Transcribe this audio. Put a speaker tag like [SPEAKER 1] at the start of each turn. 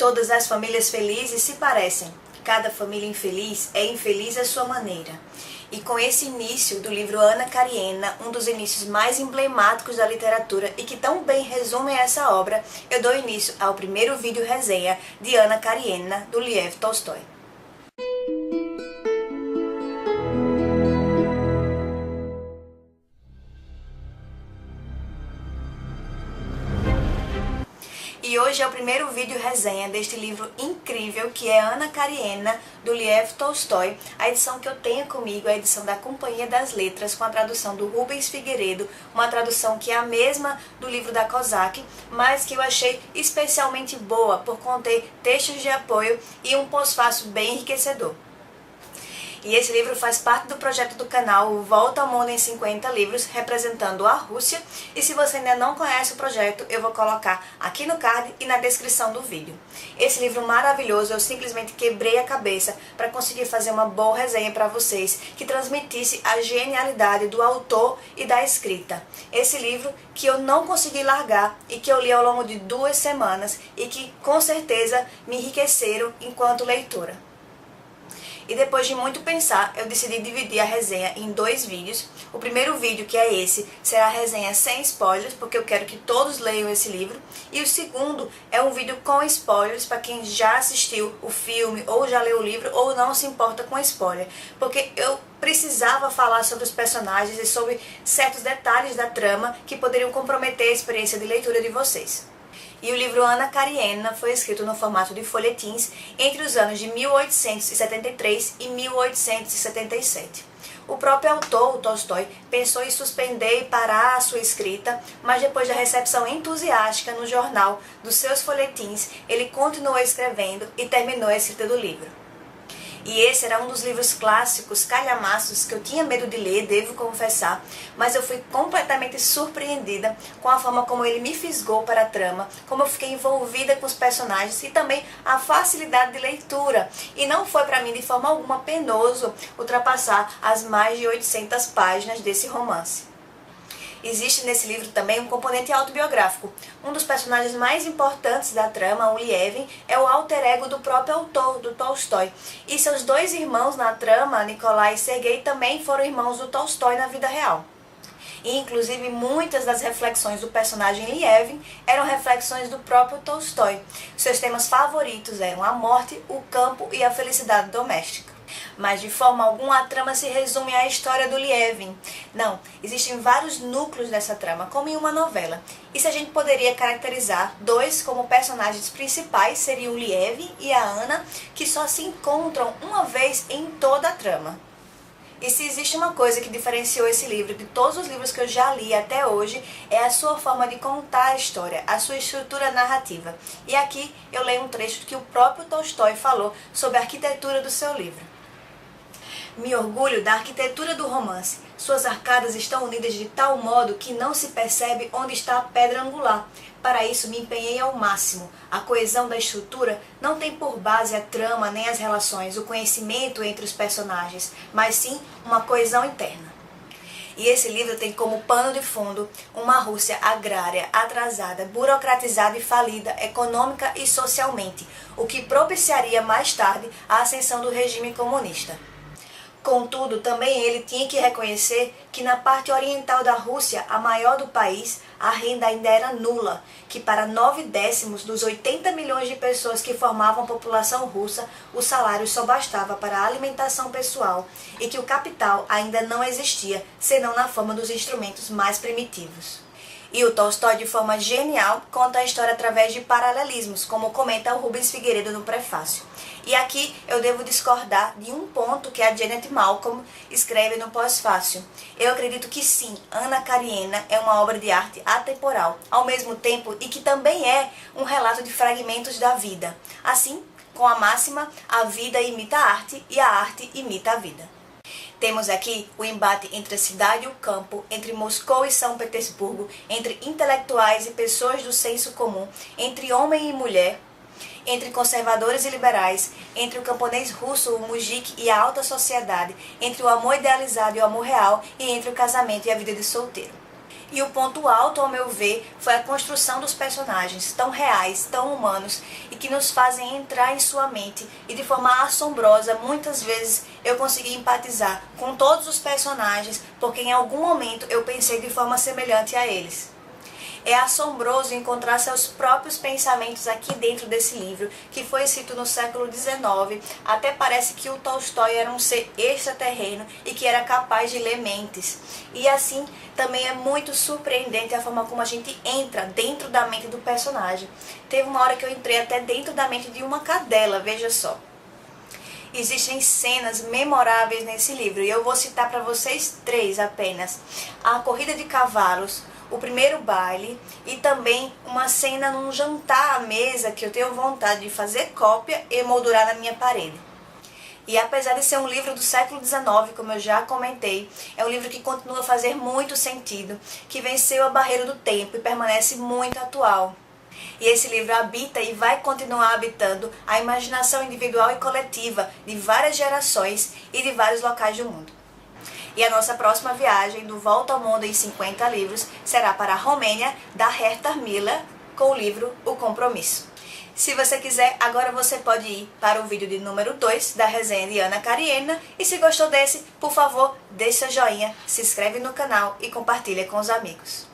[SPEAKER 1] Todas as famílias felizes se parecem. Cada família infeliz é infeliz à sua maneira. E com esse início do livro Ana Karenina, um dos inícios mais emblemáticos da literatura e que tão bem resumem essa obra, eu dou início ao primeiro vídeo resenha de Ana Karenina, do Lev Tolstói. E hoje é o primeiro vídeo resenha deste livro incrível que é Ana Karenina, do Lev Tolstói. A edição que eu tenho comigo é a edição da Companhia das Letras, com a tradução do Rubens Figueiredo, uma tradução que é a mesma do livro da Kozak, mas que eu achei especialmente boa por conter textos de apoio e um pós-fácil bem enriquecedor. E esse livro faz parte do projeto do canal Volta ao Mundo em 50 Livros, representando a Rússia. E se você ainda não conhece o projeto, eu vou colocar aqui no card e na descrição do vídeo. Esse livro maravilhoso, eu simplesmente quebrei a cabeça para conseguir fazer uma boa resenha para vocês, que transmitisse a genialidade do autor e da escrita. Esse livro que eu não consegui largar e que eu li ao longo de 2 semanas e que com certeza me enriqueceram enquanto leitora. E depois de muito pensar, eu decidi dividir a resenha em 2 vídeos. O primeiro vídeo, que é esse, será a resenha sem spoilers, porque eu quero que todos leiam esse livro. E o segundo é um vídeo com spoilers, para quem já assistiu o filme, ou já leu o livro, ou não se importa com spoiler. Porque eu precisava falar sobre os personagens e sobre certos detalhes da trama que poderiam comprometer a experiência de leitura de vocês. E o livro Ana Karenina foi escrito no formato de folhetins entre os anos de 1873 e 1877. O próprio autor, o Tolstói, pensou em suspender e parar a sua escrita, mas depois da recepção entusiástica no jornal dos seus folhetins, ele continuou escrevendo e terminou a escrita do livro. E esse era um dos livros clássicos, calhamaços, que eu tinha medo de ler, devo confessar, mas eu fui completamente surpreendida com a forma como ele me fisgou para a trama, como eu fiquei envolvida com os personagens e também a facilidade de leitura. E não foi para mim de forma alguma penoso ultrapassar as mais de 800 páginas desse romance. Existe nesse livro também um componente autobiográfico. Um dos personagens mais importantes da trama, o Liev, é o alter ego do próprio autor, do Tolstói. E seus 2 irmãos na trama, Nikolai e Sergei, também foram irmãos do Tolstói na vida real. E, inclusive, muitas das reflexões do personagem Liev eram reflexões do próprio Tolstói. Seus temas favoritos eram a morte, o campo e a felicidade doméstica. Mas de forma alguma a trama se resume à história do Liev. Não, existem vários núcleos nessa trama, como em uma novela. E se a gente poderia caracterizar 2 como personagens principais, seriam o Liev e a Ana, que só se encontram uma vez em toda a trama. E se existe uma coisa que diferenciou esse livro de todos os livros que eu já li até hoje, é a sua forma de contar a história, a sua estrutura narrativa. E aqui eu leio um trecho que o próprio Tolstói falou sobre a arquitetura do seu livro. Me orgulho da arquitetura do romance. Suas arcadas estão unidas de tal modo que não se percebe onde está a pedra angular. Para isso me empenhei ao máximo. A coesão da estrutura não tem por base a trama nem as relações, o conhecimento entre os personagens, mas sim uma coesão interna. E esse livro tem como pano de fundo uma Rússia agrária, atrasada, burocratizada e falida, econômica e socialmente, o que propiciaria mais tarde a ascensão do regime comunista. Contudo, também ele tinha que reconhecer que na parte oriental da Rússia, a maior do país, a renda ainda era nula, que para 9/10 dos 80 milhões de pessoas que formavam a população russa, o salário só bastava para a alimentação pessoal e que o capital ainda não existia, senão na forma dos instrumentos mais primitivos. E o Tolstói, de forma genial, conta a história através de paralelismos, como comenta o Rubens Figueiredo no prefácio. E aqui eu devo discordar de um ponto que a Janet Malcolm escreve no pós-fácil. Eu acredito que sim, Ana Karenina é uma obra de arte atemporal, ao mesmo tempo e que também é um relato de fragmentos da vida. Assim, com a máxima, a vida imita a arte e a arte imita a vida. Temos aqui o embate entre a cidade e o campo, entre Moscou e São Petersburgo, entre intelectuais e pessoas do senso comum, entre homem e mulher, entre conservadores e liberais, entre o camponês russo, o mujik e a alta sociedade, entre o amor idealizado e o amor real, e entre o casamento e a vida de solteiro. E o ponto alto, ao meu ver, foi a construção dos personagens, tão reais, tão humanos, e que nos fazem entrar em sua mente. E de forma assombrosa, muitas vezes eu consegui empatizar com todos os personagens, porque em algum momento eu pensei de forma semelhante a eles. É assombroso encontrar seus próprios pensamentos aqui dentro desse livro, que foi escrito no século XIX. Até parece que o Tolstói era um ser extraterreno e que era capaz de ler mentes. E assim, também é muito surpreendente a forma como a gente entra dentro da mente do personagem. Teve uma hora que eu entrei até dentro da mente de uma cadela, veja só. Existem cenas memoráveis nesse livro e eu vou citar para vocês 3 apenas. A corrida de cavalos, o primeiro baile e também uma cena num jantar à mesa que eu tenho vontade de fazer cópia e moldurar na minha parede. E apesar de ser um livro do século XIX, como eu já comentei, é um livro que continua a fazer muito sentido, que venceu a barreira do tempo e permanece muito atual. E esse livro habita e vai continuar habitando a imaginação individual e coletiva de várias gerações e de vários locais do mundo. E a nossa próxima viagem do Volta ao Mundo em 50 livros será para a Romênia, da Herta Miller, com o livro O Compromisso. Se você quiser, agora você pode ir para o vídeo de número 2 da resenha de Ana Karenina. E se gostou desse, por favor, deixe seu joinha, se inscreve no canal e compartilha com os amigos.